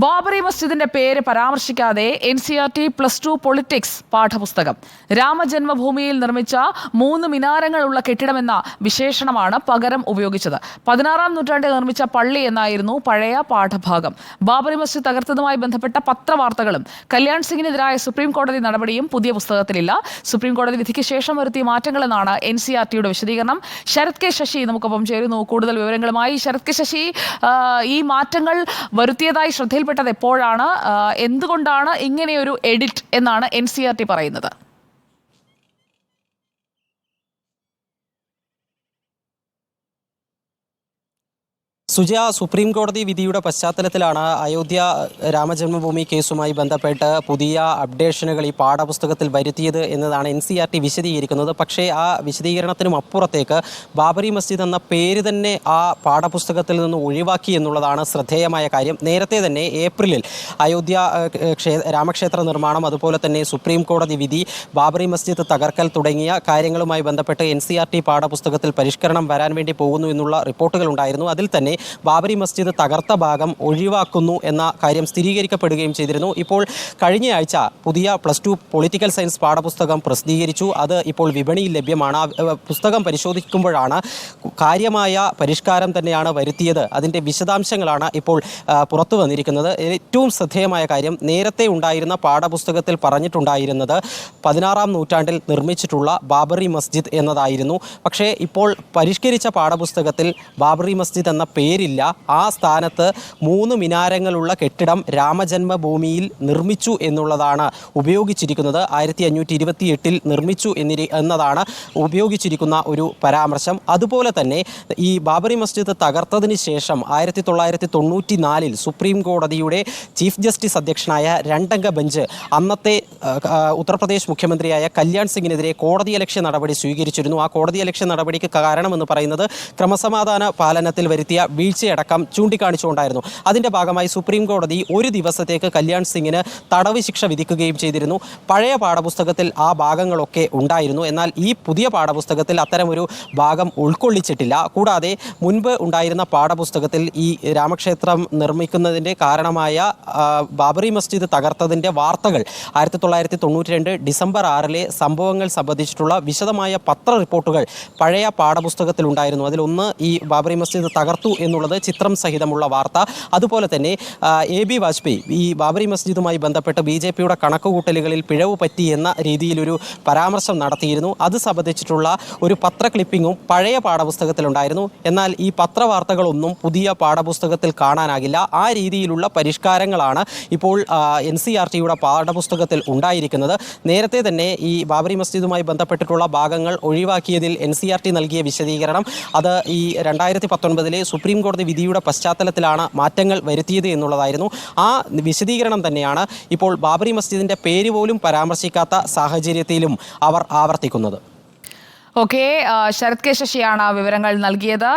ബാബറി മസ്ജിദിന്റെ പേര് പരാമർശിക്കാതെ NCERT +2 politics പാഠപുസ്തകം. രാമജന്മഭൂമിയിൽ നിർമ്മിച്ച 3 മിനാരങ്ങളുള്ള കെട്ടിടമെന്ന വിശേഷണമാണ് പകരം ഉപയോഗിച്ചത്. 16-ാം നൂറ്റാണ്ടിൽ നിർമ്മിച്ച പള്ളി എന്നായിരുന്നു പഴയ പാഠഭാഗം. ബാബറി മസ്ജിദ് തകർത്തതുമായി ബന്ധപ്പെട്ട പത്രവാർത്തകളും കല്യാൺ സിംഗിനെതിരായ സുപ്രീം കോടതി നടപടിയും പുതിയ പുസ്തകത്തിലില്ല. സുപ്രീം കോടതി വിധിക്ക് ശേഷം വരുത്തിയ മാറ്റങ്ങളെന്നാണ് NCERTയുടെ വിശദീകരണം. ശരത് കെ ശശി നമുക്കൊപ്പം ചേരുന്നു കൂടുതൽ വിവരങ്ങളുമായി. ശരത് കെ ശശി, ഈ മാറ്റങ്ങൾ വരുത്തിയതായി ശ്രദ്ധയിൽപ്പെട്ടത് എപ്പോഴാണ്? എന്തുകൊണ്ടാണ് ഇങ്ങനെയൊരു എഡിറ്റ് എന്നാണ് NCERT പറയുന്നത്? സുജയ, സുപ്രീം കോടതി വിധിയുടെ പശ്ചാത്തലത്തിലാണ് അയോധ്യ രാമജന്മഭൂമി കേസുമായി ബന്ധപ്പെട്ട് പുതിയ അപ്ഡേഷനുകൾ ഈ പാഠപുസ്തകത്തിൽ വരുത്തിയത് എന്നതാണ് NCERT വിശദീകരിക്കുന്നത്. പക്ഷേ ആ വിശദീകരണത്തിനും അപ്പുറത്തേക്ക് ബാബറി മസ്ജിദ് എന്ന പേര് തന്നെ ആ പാഠപുസ്തകത്തിൽ നിന്ന് ഒഴിവാക്കി എന്നുള്ളതാണ് ശ്രദ്ധേയമായ കാര്യം. നേരത്തെ തന്നെ ഏപ്രിലിൽ അയോധ്യ രാമക്ഷേത്ര നിർമ്മാണം, അതുപോലെ തന്നെ സുപ്രീം കോടതി വിധി, ബാബറി മസ്ജിദ് തകർക്കൽ തുടങ്ങിയ കാര്യങ്ങളുമായി ബന്ധപ്പെട്ട് NCERT പാഠപുസ്തകത്തിൽ പരിഷ്കരണം വരാൻ വേണ്ടി പോകുന്നു എന്നുള്ള റിപ്പോർട്ടുകൾ ഉണ്ടായിരുന്നു. അതിൽ തന്നെ ബാബറി മസ്ജിദ് തകർത്ത ഭാഗം ഒഴിവാക്കുന്നു എന്ന കാര്യം സ്ഥിരീകരിക്കപ്പെടുകയും ചെയ്തിരുന്നു. ഇപ്പോൾ കഴിഞ്ഞയാഴ്ച പുതിയ +2 പൊളിറ്റിക്കൽ സയൻസ് പാഠപുസ്തകം പ്രസിദ്ധീകരിച്ചു. അത് ഇപ്പോൾ വിപണിയിൽ ലഭ്യമാണ്. പുസ്തകം പരിശോധിക്കുമ്പോഴാണ് കാര്യമായ പരിഷ്കാരം തന്നെയാണ് വരുത്തിയത്. അതിൻ്റെ വിശദാംശങ്ങളാണ് ഇപ്പോൾ പുറത്തു വന്നിരിക്കുന്നത്. ഏറ്റവും ശ്രദ്ധേയമായ കാര്യം, നേരത്തെ ഉണ്ടായിരുന്ന പാഠപുസ്തകത്തിൽ പറഞ്ഞിട്ടുണ്ടായിരുന്നത് 16-ാം നൂറ്റാണ്ടിൽ നിർമ്മിച്ചിട്ടുള്ള ബാബറി മസ്ജിദ് എന്നതായിരുന്നു. പക്ഷേ ഇപ്പോൾ പരിഷ്കരിച്ച പാഠപുസ്തകത്തിൽ ബാബറി മസ്ജിദ് എന്ന പേരില്ല. ആ സ്ഥാനത്ത് 3 മിനാരങ്ങളുള്ള കെട്ടിടം രാമജന്മഭൂമിയിൽ നിർമ്മിച്ചു എന്നുള്ളതാണ് ഉപയോഗിച്ചിരിക്കുന്നത്. 1528-ൽ നിർമ്മിച്ചു എന്നതാണ് ഉപയോഗിച്ചിരിക്കുന്ന ഒരു പരാമർശം. അതുപോലെ തന്നെ ഈ ബാബറി മസ്ജിദ് തകർത്തതിന് ശേഷം 1994-ൽ സുപ്രീം കോടതിയുടെ ചീഫ് ജസ്റ്റിസ് അധ്യക്ഷനായ 2-അംഗ ബെഞ്ച് അന്നത്തെ ഉത്തർപ്രദേശ് മുഖ്യമന്ത്രിയായ കല്യാൺ സിംഗിനെതിരെ കോടതിയലക്ഷ്യ നടപടി സ്വീകരിച്ചിരുന്നു. ആ കോടതിയലക്ഷ്യ നടപടിക്ക് കാരണമെന്ന് പറയുന്നത് ക്രമസമാധാന പാലനത്തിൽ വരുത്തിയ വീഴ്ചയടക്കം ചൂണ്ടിക്കാണിച്ചുകൊണ്ടായിരുന്നു. അതിൻ്റെ ഭാഗമായി സുപ്രീം കോടതി ഒരു ദിവസത്തേക്ക് കല്യാൺ സിംഗിന് തടവ് ശിക്ഷ വിധിക്കുകയും ചെയ്തിരുന്നു. പഴയ പാഠപുസ്തകത്തിൽ ആ ഭാഗങ്ങളൊക്കെ ഉണ്ടായിരുന്നു. എന്നാൽ ഈ പുതിയ പാഠപുസ്തകത്തിൽ അത്തരമൊരു ഭാഗം ഉൾക്കൊള്ളിച്ചിട്ടില്ല. കൂടാതെ മുൻപ് ഉണ്ടായിരുന്ന പാഠപുസ്തകത്തിൽ ഈ രാമക്ഷേത്രം നിർമ്മിക്കുന്നതിൻ്റെ കാരണമായ ബാബറി മസ്ജിദ് തകർത്തതിൻ്റെ വാർത്തകൾ 1992 ഡിസംബർ 6-ലെ സംഭവങ്ങൾ സംബന്ധിച്ചിട്ടുള്ള വിശദമായ പത്ര റിപ്പോർട്ടുകൾ പഴയ പാഠപുസ്തകത്തിലുണ്ടായിരുന്നു. അതിലൊന്ന് ഈ ബാബറി മസ്ജിദ് തകർത്തു എന്നുള്ളത് ചിത്രം സഹിതമുള്ള വാർത്ത. അതുപോലെ തന്നെ AB വാജ്പേയി ഈ ബാബറി മസ്ജിദുമായി ബന്ധപ്പെട്ട് BJPയുടെ കണക്കുകൂട്ടലുകളിൽ പിഴവ് പറ്റി എന്ന രീതിയിലൊരു പരാമർശം നടത്തിയിരുന്നു. അത് സംബന്ധിച്ചിട്ടുള്ള ഒരു പത്ര ക്ലിപ്പിങ്ങും പഴയ പാഠപുസ്തകത്തിലുണ്ടായിരുന്നു. എന്നാൽ ഈ പത്രവാർത്തകളൊന്നും പുതിയ പാഠപുസ്തകത്തിൽ കാണാനാകില്ല. ആ രീതിയിലുള്ള പരിഷ്കാരങ്ങളാണ് ഇപ്പോൾ NCERTയുടെ പാഠപുസ്തകത്തിൽ ഉണ്ടായിരിക്കുന്നത്. നേരത്തെ തന്നെ ഈ ബാബറി മസ്ജിദുമായി ബന്ധപ്പെട്ടിട്ടുള്ള ഭാഗങ്ങൾ ഒഴിവാക്കിയതിൽ NCERT നൽകിയ വിശദീകരണം അത് ഈ 2019-ലെ സുപ്രീം കോടതി വിധിയുടെ പശ്ചാത്തലത്തിലാണ് മാറ്റങ്ങൾ വരുത്തിയത് എന്നുള്ളതായിരുന്നു. ആ വിശദീകരണം തന്നെയാണ് ഇപ്പോൾ ബാബറി മസ്ജിദിൻ്റെ പേര് പോലും പരാമർശിക്കാത്ത സാഹചര്യത്തിലും അവർ ആവർത്തിക്കുന്നത്. ഓക്കെ, ശരത് കെ ശശിയാണ് വിവരങ്ങൾ നൽകിയത്.